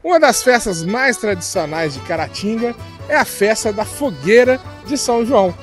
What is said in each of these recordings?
Uma das festas mais tradicionais de Caratinga é a festa da Fogueira de São João,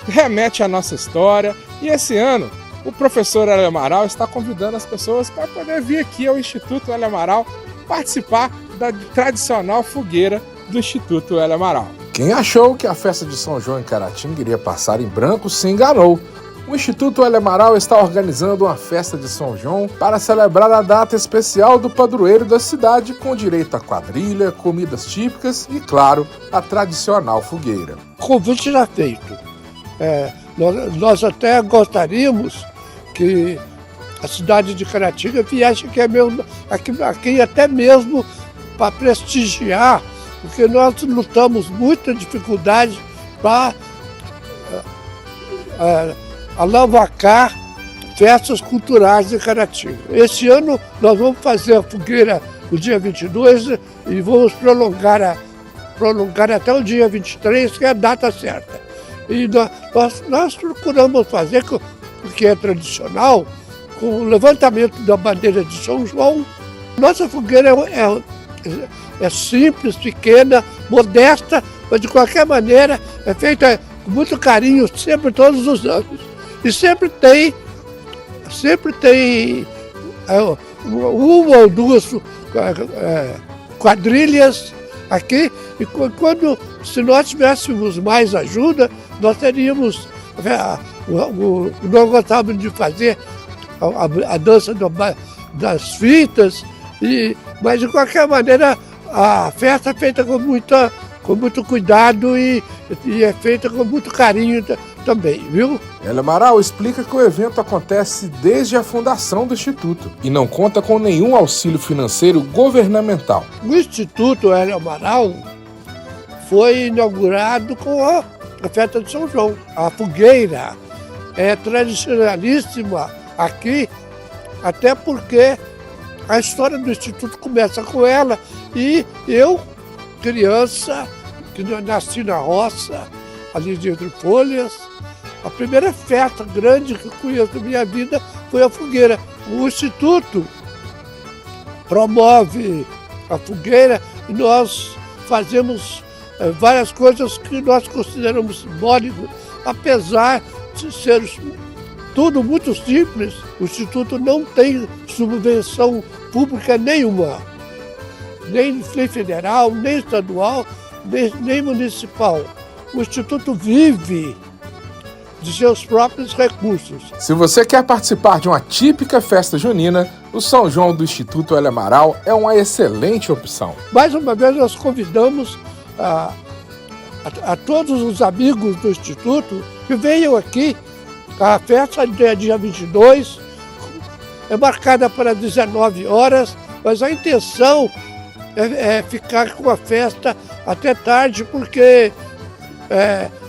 que remete à nossa história, e esse ano o professor Hélio Amaral está convidando as pessoas para poder vir aqui ao Instituto Hélio Amaral participar da tradicional fogueira do Instituto Hélio Amaral. Quem achou que a festa de São João em Caratinga iria passar em branco se enganou. O Instituto Hélio Amaral está organizando uma festa de São João para celebrar a data especial do padroeiro da cidade, com direito a quadrilha, comidas típicas e, claro, a tradicional fogueira. O convite já feito. Nós até gostaríamos que a cidade de Caratinga viesse aqui até mesmo para prestigiar, porque nós lutamos muita dificuldade para alavancar festas culturais de Caratinga. Esse ano nós vamos fazer a fogueira no dia 22 e vamos prolongar até o dia 23, que é a data certa. E nós procuramos fazer, o que é tradicional, com o levantamento da bandeira de São João. Nossa fogueira é simples, pequena, modesta, mas de qualquer maneira é feita com muito carinho, sempre, todos os anos. E sempre tem uma ou duas quadrilhas aqui, e se nós tivéssemos mais ajuda, nós teríamos, nós gostávamos de fazer a dança das fitas, mas de qualquer maneira a festa é feita com muito cuidado e é feita com muito carinho também, viu? Hélio Amaral explica que o evento acontece desde a fundação do Instituto e não conta com nenhum auxílio financeiro governamental. O Instituto Hélio Amaral foi inaugurado com a festa de São João. A fogueira é tradicionalíssima aqui, até porque a história do Instituto começa com ela. E eu, criança, que nasci na roça, ali de Entre Folhas, a primeira festa grande que eu conheço na minha vida foi a fogueira. O Instituto promove a fogueira e nós fazemos várias coisas que nós consideramos simbólicas, apesar de ser tudo muito simples. O Instituto não tem subvenção pública nenhuma, nem federal, nem estadual, nem municipal. O Instituto vive de seus próprios recursos. Se você quer participar de uma típica festa junina, o São João do Instituto Hélio Amaral é uma excelente opção. Mais uma vez nós convidamos a todos os amigos do Instituto que venham aqui. A festa é dia 22, é marcada para 19 horas, mas a intenção é ficar com a festa até tarde, porque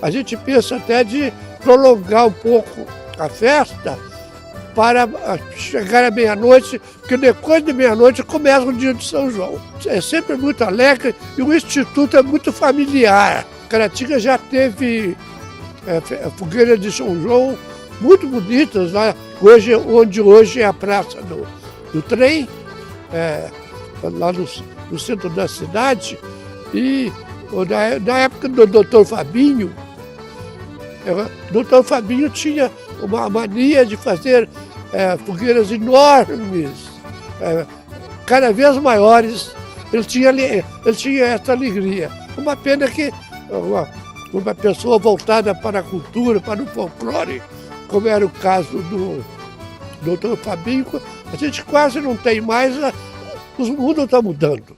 a gente pensa até de prolongar um pouco a festa para chegar à meia-noite, porque depois de meia-noite começa o dia de São João. É sempre muito alegre e o Instituto é muito familiar. Caratinga já teve a fogueira de São João muito bonitas, lá, onde hoje é a Praça do Trem, lá no centro da cidade. E na época do Dr. Fabinho, o Dr. Fabinho tinha uma mania de fazer fogueiras enormes, cada vez maiores. Ele tinha essa alegria. Uma pena que uma pessoa voltada para a cultura, para o folclore, como era o caso do Dr. Fabinho, a gente quase não tem mais, o mundo está mudando.